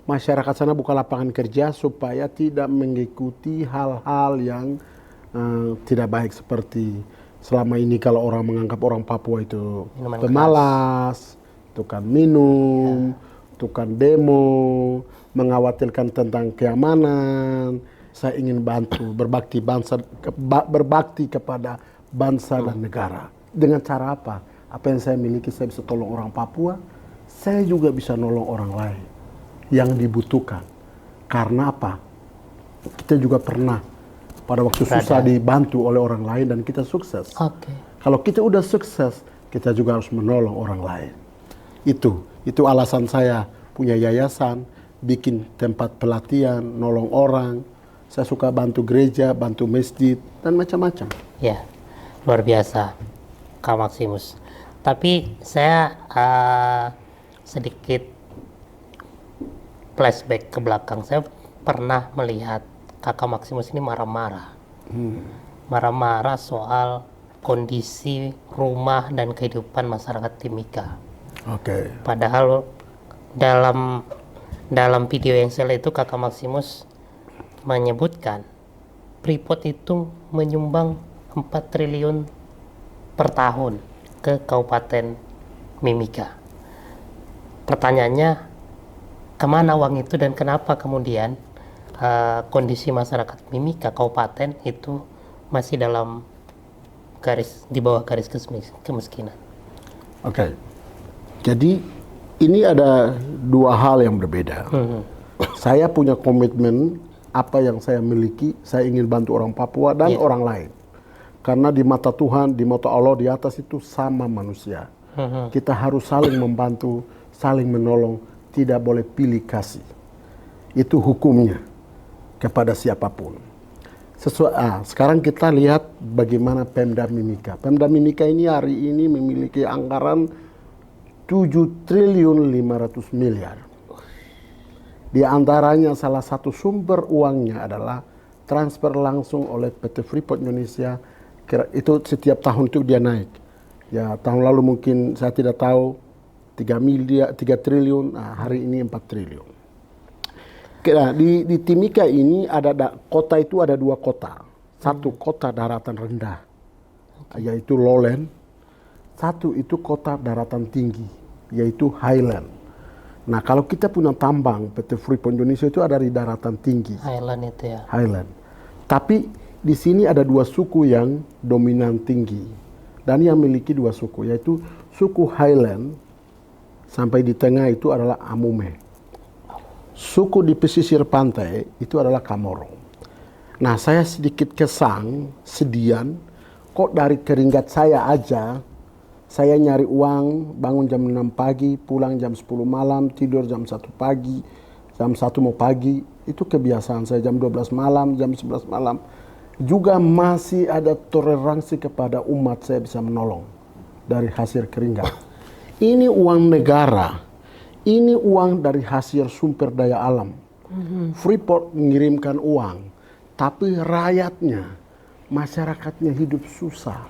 [SPEAKER 1] masyarakat sana buka lapangan kerja supaya tidak mengikuti hal-hal yang tidak baik, seperti selama ini kalau orang menganggap orang Papua itu
[SPEAKER 2] Minuman
[SPEAKER 1] pemalas, tukang minum, tukang demo, mengkhawatirkan tentang keamanan. Saya ingin bantu, berbakti kepada bangsa dan negara. Dengan cara apa? Apa yang saya miliki, saya bisa tolong orang Papua, saya juga bisa nolong orang lain yang dibutuhkan. Karena apa? Kita juga pernah pada waktu susah dibantu oleh orang lain dan kita sukses.
[SPEAKER 2] Oke.
[SPEAKER 1] Kalau kita udah sukses, kita juga harus menolong orang lain. Itu alasan saya punya yayasan, bikin tempat pelatihan, nolong orang. Saya suka bantu gereja, bantu masjid, dan macam-macam.
[SPEAKER 2] Ya, luar biasa, Kak Maximus. Tapi saya sedikit flashback ke belakang. Saya pernah melihat Kakak Maximus ini marah-marah. Marah-marah soal kondisi rumah dan kehidupan masyarakat Timika.
[SPEAKER 1] Oke.
[SPEAKER 2] Padahal dalam dalam video yang saya lihat itu Kakak Maximus menyebutkan Freeport itu menyumbang 4 triliun per tahun ke Kabupaten Mimika. Pertanyaannya, kemana uang itu dan kenapa kemudian kondisi masyarakat Mimika Kabupaten itu masih dalam di bawah garis kemiskinan?
[SPEAKER 1] Oke. Jadi ini ada dua hal yang berbeda. Saya punya komitmen apa yang saya miliki, saya ingin bantu orang Papua dan orang lain. Karena di mata Tuhan, di mata Allah di atas itu sama manusia. Kita harus saling membantu, saling menolong, tidak boleh pilih kasih. Itu hukumnya kepada siapapun. Sekarang kita lihat bagaimana Pemda Mimika. Pemda Mimika ini hari ini memiliki anggaran 7 triliun 500 miliar. Di antaranya salah satu sumber uangnya adalah transfer langsung oleh PT Freeport Indonesia. Itu setiap tahun itu dia naik. Ya, tahun lalu mungkin saya tidak tahu 3 triliun, hari ini 4 triliun. Nah, di Timika ini kota itu ada 2 kota. Satu kota daratan rendah, yaitu lowland. Satu itu kota daratan tinggi, yaitu highland. Nah, kalau kita punya tambang PT Freeport Indonesia itu ada di daratan tinggi.
[SPEAKER 2] Highland itu ya.
[SPEAKER 1] Highland. Tapi di sini ada 2 suku yang dominan tinggi dan yang memiliki 2 suku, yaitu suku Highland sampai di tengah itu adalah Amume. Suku di pesisir pantai itu adalah Kamoro. Nah, saya sedikit sedian, kok dari keringat saya aja, saya nyari uang, bangun jam 6 pagi, pulang jam 10 malam, tidur jam 1 pagi, jam 1 mau pagi, itu kebiasaan saya jam 12 malam, jam 11 malam. Juga masih ada toleransi kepada umat saya bisa menolong dari hasil keringat. Ini uang negara. Ini uang dari hasil sumber daya alam. Freeport mengirimkan uang, tapi rakyatnya, masyarakatnya hidup susah.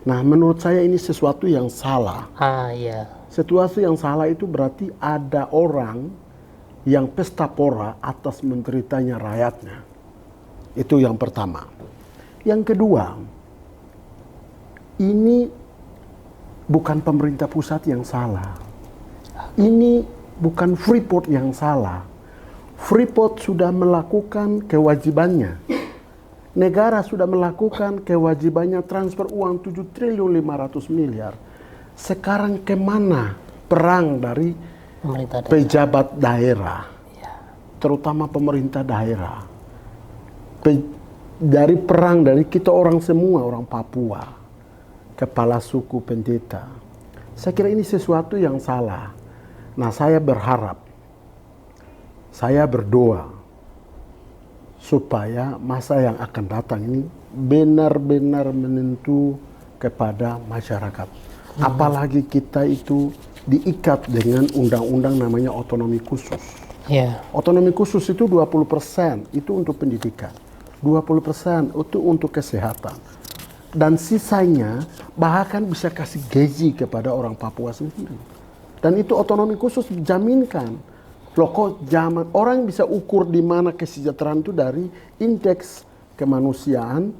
[SPEAKER 1] Nah, menurut saya ini sesuatu yang salah.
[SPEAKER 2] Iya.
[SPEAKER 1] Sesuatu yang salah itu berarti ada orang yang pesta pora atas menderitanya rakyatnya. Itu yang pertama. Yang kedua, ini bukan pemerintah pusat yang salah. Ini bukan Freeport yang salah. Freeport sudah melakukan kewajibannya. Negara sudah melakukan kewajibannya transfer uang 7 triliun 500 miliar. Sekarang kemana perang dari pejabat daerah? Terutama pemerintah daerah. Dari perang dari kita orang semua, orang Papua. Kepala suku pendeta. Saya kira ini sesuatu yang salah. Nah, saya berharap, saya berdoa supaya masa yang akan datang ini benar-benar menentu kepada masyarakat. Apalagi kita itu diikat dengan undang-undang namanya otonomi khusus. Otonomi khusus itu 20% itu untuk pendidikan, 20% itu untuk kesehatan. Dan sisanya bahkan bisa kasih gaji kepada orang Papua sendiri. Dan itu otonomi khusus dijaminkan. Loh, kok zaman orang bisa ukur di mana kesejahteraan itu dari indeks kemanusiaan,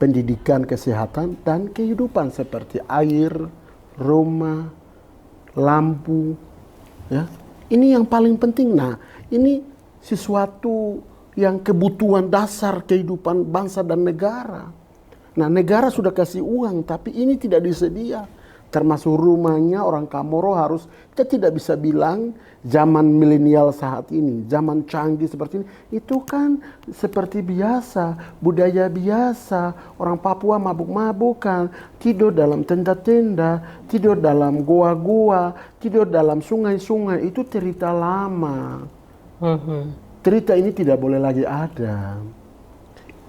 [SPEAKER 1] pendidikan, kesehatan, dan kehidupan seperti air, rumah, lampu. Ya. Ini yang paling penting. Nah, ini sesuatu yang kebutuhan dasar kehidupan bangsa dan negara. Nah, negara sudah kasih uang, tapi ini tidak disedia. Termasuk rumahnya orang Kamoro harus, kita tidak bisa bilang zaman milenial saat ini, zaman canggih seperti ini, itu kan seperti biasa, budaya biasa, orang Papua mabuk-mabukan, tidur dalam tenda-tenda, tidur dalam goa-goa, tidur dalam sungai-sungai, itu cerita lama. Cerita ini tidak boleh lagi ada.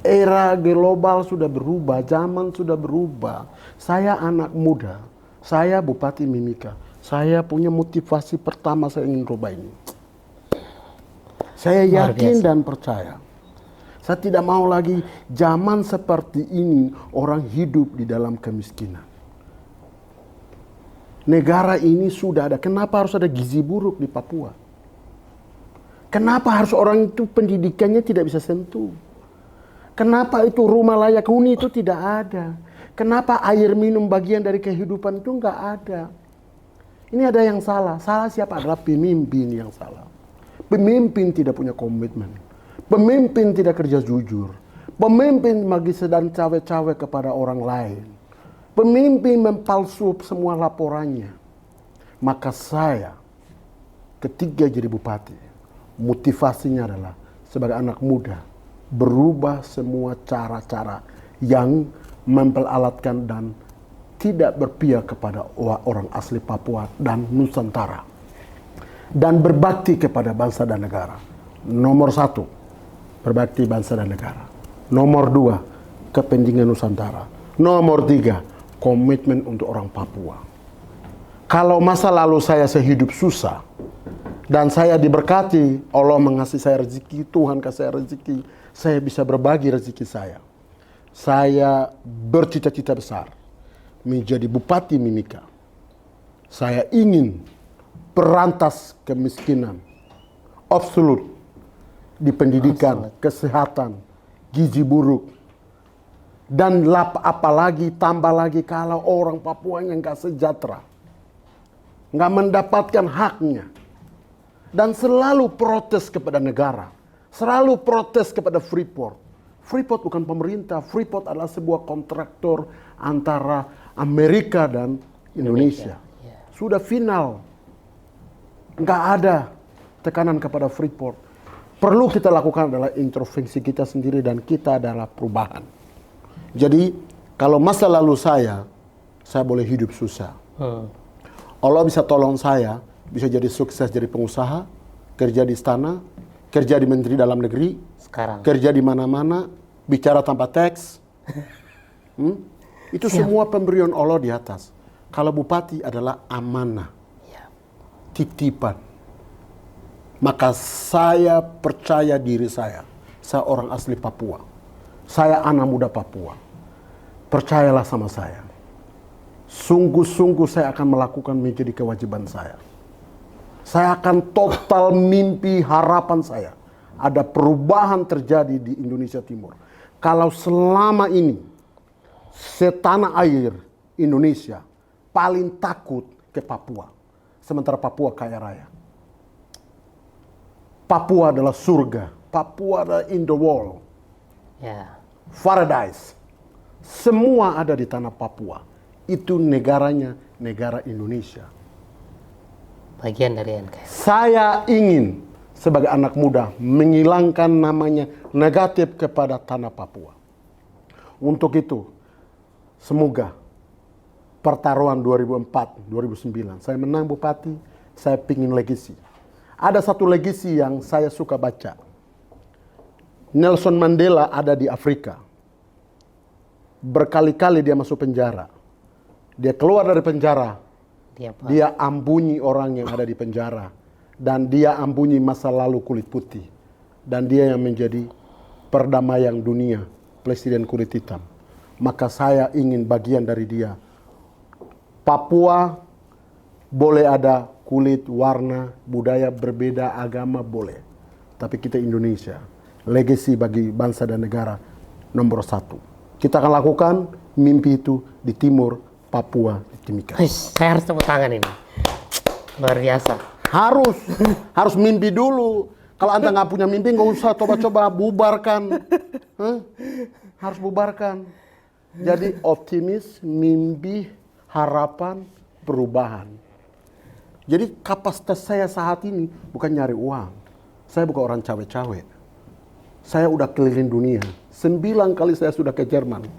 [SPEAKER 1] Era global sudah berubah, zaman sudah berubah. Saya anak muda. Saya Bupati Mimika. Saya punya motivasi pertama saya ingin rubah ini. Saya yakin dan percaya. Saya tidak mau lagi zaman seperti ini orang hidup di dalam kemiskinan. Negara ini sudah ada. Kenapa harus ada gizi buruk di Papua? Kenapa harus orang itu pendidikannya tidak bisa sentuh? Kenapa itu rumah layak huni itu tidak ada? Kenapa air minum bagian dari kehidupan itu nggak ada? Ini ada yang salah. Salah siapa? Adalah pemimpin yang salah. Pemimpin tidak punya komitmen. Pemimpin tidak kerja jujur. Pemimpin bagi sedang cawe-cawe kepada orang lain. Pemimpin mempalsu semua laporannya. Maka saya ketika jadi bupati, motivasinya adalah sebagai anak muda berubah semua cara-cara yang memperalatkan dan tidak berpihak kepada orang asli Papua dan Nusantara. Dan berbakti kepada bangsa dan negara. Nomor 1, berbakti bangsa dan negara. Nomor 2, kepentingan Nusantara. Nomor 3, komitmen untuk orang Papua. Kalau masa lalu saya sehidup susah, dan saya diberkati, Allah mengasihi saya rezeki, Tuhan kasih saya rezeki, saya bisa berbagi rezeki saya. Saya bercita-cita besar, menjadi Bupati Mimika. Saya ingin berantas kemiskinan, absolut, di pendidikan, kesehatan, gizi buruk. Dan apalagi tambah lagi kalau orang Papua yang gak sejahtera, gak mendapatkan haknya, dan selalu protes kepada negara, selalu protes kepada Freeport. Freeport bukan pemerintah, Freeport adalah sebuah kontraktor antara Amerika dan Indonesia. Sudah final, nggak ada tekanan kepada Freeport. Perlu kita lakukan adalah introspeksi kita sendiri dan kita adalah perubahan. Jadi kalau masa lalu saya boleh hidup susah. Allah bisa tolong saya, bisa jadi sukses jadi pengusaha, kerja di istana, kerja di Menteri Dalam Negeri,
[SPEAKER 2] sekarang
[SPEAKER 1] kerja di mana-mana, bicara tanpa teks. Itu semua pemberian Allah di atas. Kalau bupati adalah amanah, titipan. Maka saya percaya diri saya orang asli Papua. Saya anak muda Papua. Percayalah sama saya. Sungguh-sungguh saya akan melakukan menjadi kewajiban saya. Saya akan total mimpi harapan saya. Ada perubahan terjadi di Indonesia Timur. Kalau selama ini setanah air Indonesia paling takut ke Papua. Sementara Papua kaya raya. Papua adalah surga. Papua adalah in the world. Paradise. Semua ada di tanah Papua. Itu negaranya, negara Indonesia.
[SPEAKER 2] Bagian dari NKRI.
[SPEAKER 1] Saya ingin sebagai anak muda menghilangkan namanya negatif kepada tanah Papua. Untuk itu, semoga pertaruhan 2004-2009, saya menang bupati, saya ingin legasi. Ada satu legasi yang saya suka baca. Nelson Mandela ada di Afrika. Berkali-kali dia masuk penjara. Dia keluar dari penjara. Dia ambunyi orang yang ada di penjara. Dan dia ambunyi masa lalu kulit putih. Dan dia yang menjadi perdamaian dunia, presiden kulit hitam. Maka saya ingin bagian dari dia. Papua boleh ada kulit, warna, budaya berbeda, agama boleh. Tapi kita Indonesia, legasi bagi bangsa dan negara nomor 1. Kita akan lakukan mimpi itu di timur Papua, di Timika.
[SPEAKER 2] Saya harus tepuk tangan ini. Luar biasa.
[SPEAKER 1] Harus mimpi dulu. Kalau Anda nggak punya mimpi, nggak usah coba-coba bubarkan. Harus bubarkan. Jadi optimis, mimpi, harapan, perubahan. Jadi kapasitas saya saat ini bukan nyari uang. Saya bukan orang cawe-cawe. Saya udah keliling dunia. 9 kali saya sudah ke Jerman.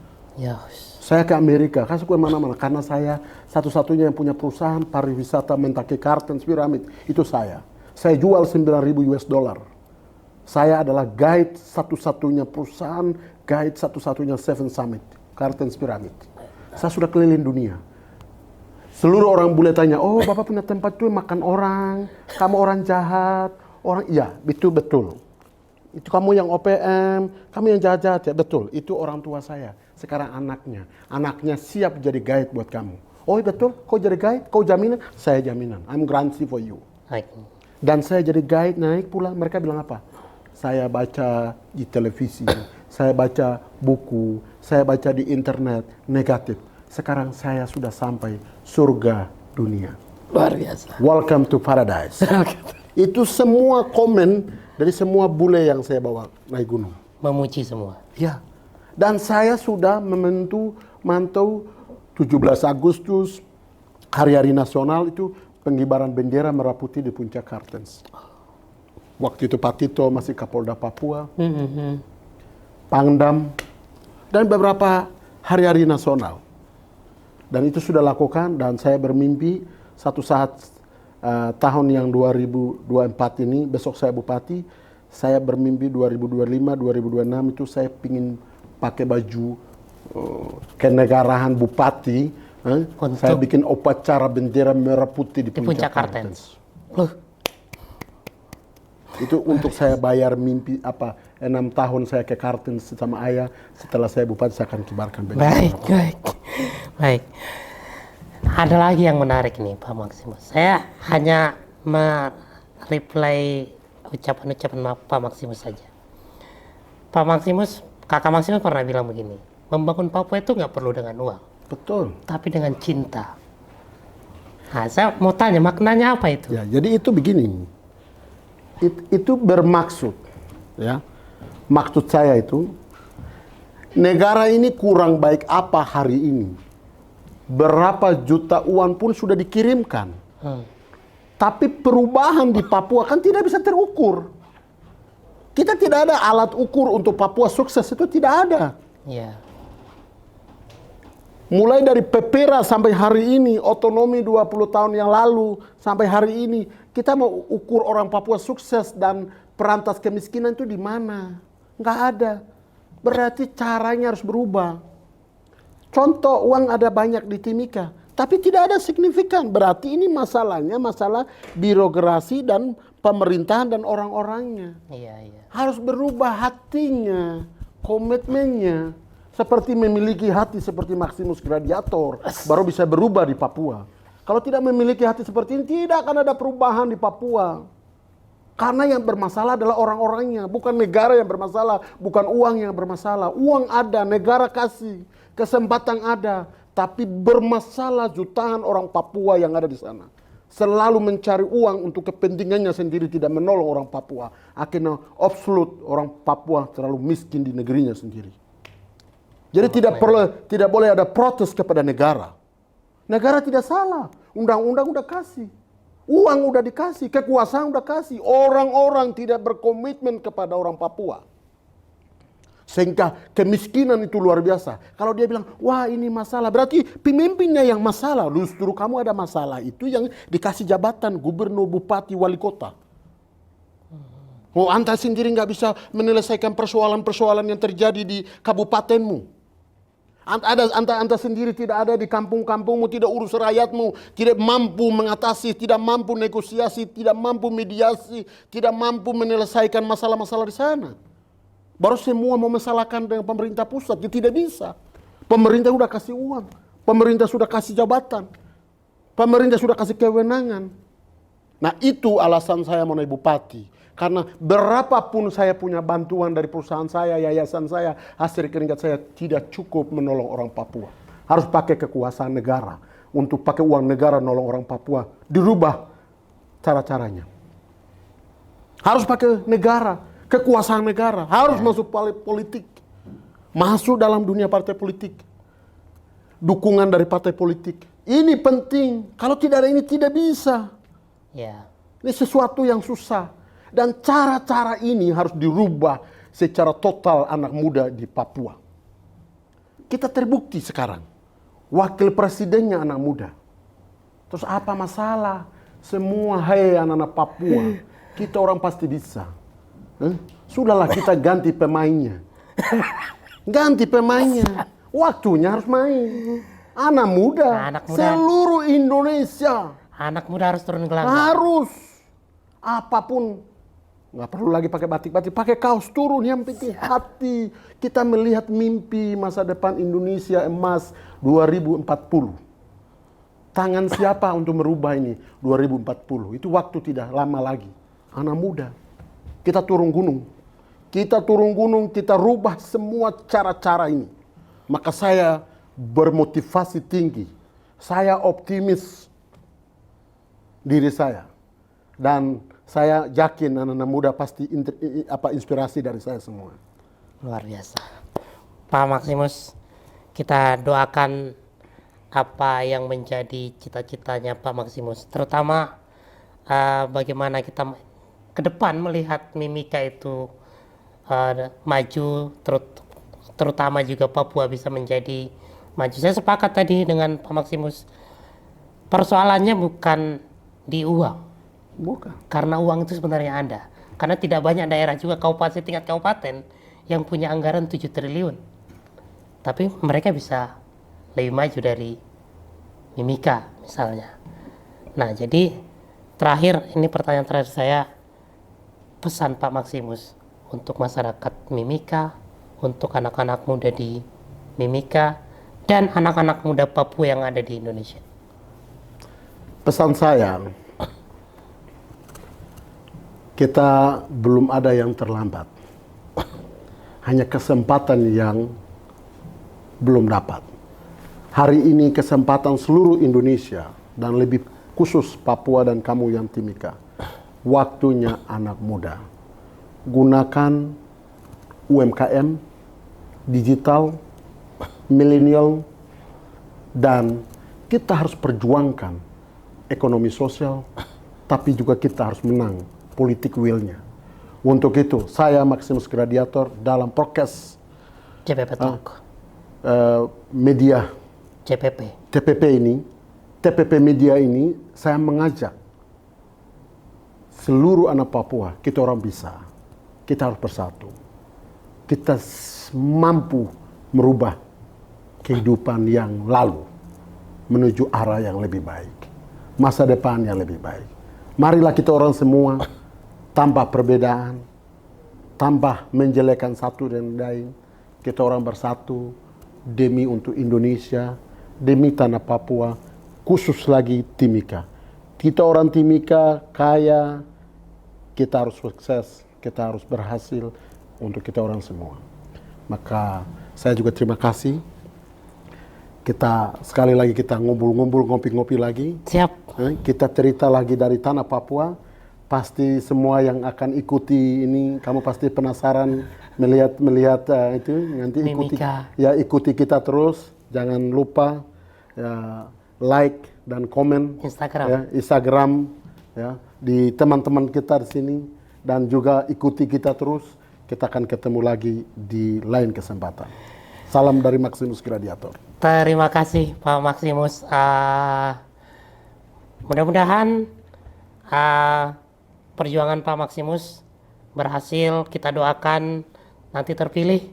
[SPEAKER 1] Saya ke Amerika, kasih ke mana-mana. Karena saya satu-satunya yang punya perusahaan pariwisata Mentaki Kartens Pyramid. Itu saya. Saya jual 9.000 US dollar. Saya adalah guide satu-satunya perusahaan, guide satu-satunya Seven Summit, Kartens Pyramid. Saya sudah keliling dunia. Seluruh orang boleh tanya, oh Bapak punya tempat itu makan orang, kamu orang jahat. Iya, itu betul. Itu kamu yang OPM, kamu yang jahat-jahat ya, betul. Itu orang tua saya. Sekarang anaknya siap jadi guide buat kamu. Oh betul, kau jadi guide, kau jaminan, saya jaminan. I'm guarantee for you.
[SPEAKER 2] Baik.
[SPEAKER 1] Dan saya jadi guide naik pulang, mereka bilang apa? Saya baca di televisi, saya baca buku, saya baca di internet, negatif. Sekarang saya sudah sampai surga dunia.
[SPEAKER 2] Luar biasa.
[SPEAKER 1] Welcome to paradise. Itu semua komen dari semua bule yang saya bawa naik gunung.
[SPEAKER 2] Memuji semua.
[SPEAKER 1] Ya. Dan saya sudah mantau 17 Agustus, hari-hari nasional itu pengibaran bendera merah putih di Puncak Kartens. Waktu itu Pak Tito masih Kapolda Papua, Pangdam, dan beberapa hari-hari nasional. Dan itu sudah lakukan dan saya bermimpi satu saat tahun yang 2024 ini, besok saya bupati, saya bermimpi 2025, 2026 itu saya ingin pakai baju kenegaraan bupati, saya bikin upacara bendera merah putih di Puncak Kartens. Itu untuk saya bayar mimpi 6 tahun saya ke Kartens sama ayah. Setelah saya bupati saya akan kibarkan bendera.
[SPEAKER 2] Baik. Ada lagi yang menarik nih Pak Maximus. Saya hanya reply ucapan-ucapan Pak Maximus saja. Pak Maximus, Kakak Maximus pernah bilang begini, membangun Papua itu nggak perlu dengan uang.
[SPEAKER 1] Betul.
[SPEAKER 2] Tapi dengan cinta. Nah, saya mau tanya maknanya apa itu?
[SPEAKER 1] Ya, jadi itu begini. Itu bermaksud, ya. Maksud saya itu, negara ini kurang baik apa hari ini. Berapa juta uang pun sudah dikirimkan. Tapi perubahan di Papua kan tidak bisa terukur. Kita tidak ada alat ukur untuk Papua sukses, itu tidak ada.
[SPEAKER 2] Ya.
[SPEAKER 1] Mulai dari PEPERA sampai hari ini, otonomi 20 tahun yang lalu sampai hari ini, kita mau ukur orang Papua sukses dan perantas kemiskinan itu di mana? Nggak ada. Berarti caranya harus berubah. Contoh, uang ada banyak di Timika, tapi tidak ada signifikan. Berarti ini masalahnya masalah birokrasi dan pemerintahan dan orang-orangnya.
[SPEAKER 2] Iya.
[SPEAKER 1] Harus berubah hatinya, komitmennya. Seperti memiliki hati seperti Maximus Gladiator, baru bisa berubah di Papua. Kalau tidak memiliki hati seperti ini, tidak akan ada perubahan di Papua. Karena yang bermasalah adalah orang-orangnya, bukan negara yang bermasalah, bukan uang yang bermasalah. Uang ada, negara kasih, kesempatan ada, tapi bermasalah jutaan orang Papua yang ada di sana. Selalu mencari uang untuk kepentingannya sendiri, tidak menolong orang Papua. Akhirnya absolut orang Papua terlalu miskin di negerinya sendiri. Jadi tidak boleh ada protes kepada negara. Negara tidak salah, undang-undang udah kasih. Uang udah dikasih, kekuasaan udah kasih. Orang-orang tidak berkomitmen kepada orang Papua. Sehingga kemiskinan itu luar biasa. Kalau dia bilang, wah ini masalah, berarti pemimpinnya yang masalah. Justru kamu ada masalah, itu yang dikasih jabatan gubernur, bupati, wali kota. Oh, anda sendiri nggak bisa menyelesaikan persoalan-persoalan yang terjadi di kabupatenmu. Anda sendiri tidak ada di kampung-kampungmu, tidak urus rakyatmu, tidak mampu mengatasi, tidak mampu negosiasi, tidak mampu mediasi, tidak mampu menyelesaikan masalah-masalah di sana. Baru semua mau mesalahkan dengan pemerintah pusat, ya tidak bisa. Pemerintah sudah kasih uang, pemerintah sudah kasih jabatan, pemerintah sudah kasih kewenangan. Nah itu alasan saya mau naik bupati. Karena berapapun saya punya bantuan dari perusahaan saya, yayasan saya, hasil keringat saya tidak cukup menolong orang Papua. Harus pakai kekuasaan negara. Untuk pakai uang negara nolong orang Papua, dirubah cara-caranya. Harus pakai negara, kekuasaan negara. Harus masuk politik. Masuk dalam dunia partai politik. Dukungan dari partai politik. Ini penting. Kalau tidak ada ini tidak bisa. Ini sesuatu yang susah. Dan cara-cara ini harus dirubah secara total anak muda di Papua. Kita terbukti sekarang. Wakil presidennya anak muda. Terus apa masalah? Semua anak-anak Papua. Kita orang pasti bisa. Sudahlah kita ganti pemainnya. Ganti pemainnya. Waktunya harus main. Anak muda. Seluruh Indonesia.
[SPEAKER 2] Anak muda harus turun ke langkah.
[SPEAKER 1] Harus. Apapun. Nggak perlu lagi pakai batik-batik, pakai kaos turun, yang penting hati. Kita melihat mimpi masa depan Indonesia emas 2040. Tangan siapa untuk merubah ini 2040? Itu waktu tidak lama lagi. Anak muda. Kita turun gunung. Kita turun gunung, kita rubah semua cara-cara ini. Maka saya bermotivasi tinggi. Saya optimis diri saya. Dan saya yakin anak-anak muda pasti inspirasi dari saya semua.
[SPEAKER 2] Luar biasa. Pak Maximus, kita doakan apa yang menjadi cita-citanya Pak Maximus. Terutama bagaimana kita ke depan melihat Mimika itu maju, terutama juga Papua bisa menjadi maju. Saya sepakat tadi dengan Pak Maximus. Persoalannya bukan di uang.
[SPEAKER 1] Bukan.
[SPEAKER 2] Karena uang itu sebenarnya ada. Karena tidak banyak daerah juga tingkat kabupaten yang punya anggaran 7 triliun. Tapi mereka bisa lebih maju dari Mimika misalnya. Nah, jadi terakhir, ini pertanyaan terakhir saya, pesan Pak Maximus untuk masyarakat Mimika, untuk anak-anak muda di Mimika, dan anak-anak muda Papua yang ada di Indonesia.
[SPEAKER 1] Pesan saya, kita belum ada yang terlambat. Hanya kesempatan yang belum dapat. Hari ini kesempatan seluruh Indonesia dan lebih khusus Papua dan kamu yang Timika. Waktunya anak muda. Gunakan UMKM, digital, milenial, dan kita harus perjuangkan ekonomi sosial, tapi juga kita harus menang politik will-nya. Untuk itu, saya Maximus Gradiator dalam podcast
[SPEAKER 2] CPP Talk.
[SPEAKER 1] Media
[SPEAKER 2] CPP.
[SPEAKER 1] TPP Media ini, saya mengajak seluruh anak Papua, kita orang bisa. Kita harus bersatu. Kita mampu merubah kehidupan yang lalu menuju arah yang lebih baik. Masa depan yang lebih baik. Marilah kita orang semua tanpa perbedaan, tanpa menjelekan satu dan lain. Kita orang bersatu demi untuk Indonesia, demi tanah Papua, khusus lagi Timika. Kita orang Timika kaya, kita harus sukses, kita harus berhasil untuk kita orang semua. Maka saya juga terima kasih. Kita sekali lagi kita ngumpul-ngumpul, ngopi-ngopi lagi.
[SPEAKER 2] Siap.
[SPEAKER 1] Kita cerita lagi dari tanah Papua. Pasti semua yang akan ikuti ini, kamu pasti penasaran melihat itu nanti ikuti kita terus. Jangan lupa like dan komen Instagram di teman-teman kita di sini, dan juga ikuti kita terus. Kita akan ketemu lagi di lain kesempatan. Salam dari Maximus Gradiator.
[SPEAKER 2] Terima kasih Pak Maximus. Mudah-mudahan perjuangan Pak Maximus berhasil. Kita doakan nanti terpilih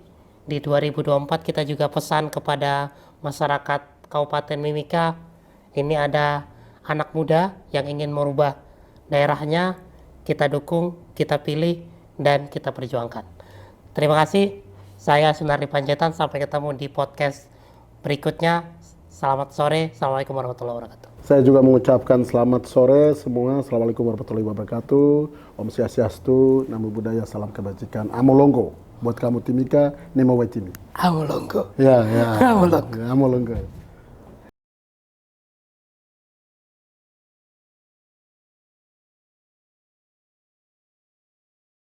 [SPEAKER 2] di 2024. Kita juga pesan kepada masyarakat Kabupaten Mimika, ini ada anak muda yang ingin merubah daerahnya, kita dukung, kita pilih, dan kita perjuangkan. Terima kasih. Saya Sunardi Panjaitan. Sampai ketemu di podcast berikutnya. Selamat sore. Assalamualaikum warahmatullahi wabarakatuh.
[SPEAKER 1] Saya juga mengucapkan selamat sore semua. Assalamualaikum warahmatullahi wabarakatuh. Om Swastiastu, Namo Buddhaya, salam kebajikan. Amolonggo. Buat kamu Timika, Nemo Waitimi.
[SPEAKER 2] Amolonggo.
[SPEAKER 1] Ya.
[SPEAKER 2] Amolonggo.
[SPEAKER 1] Amolonggo.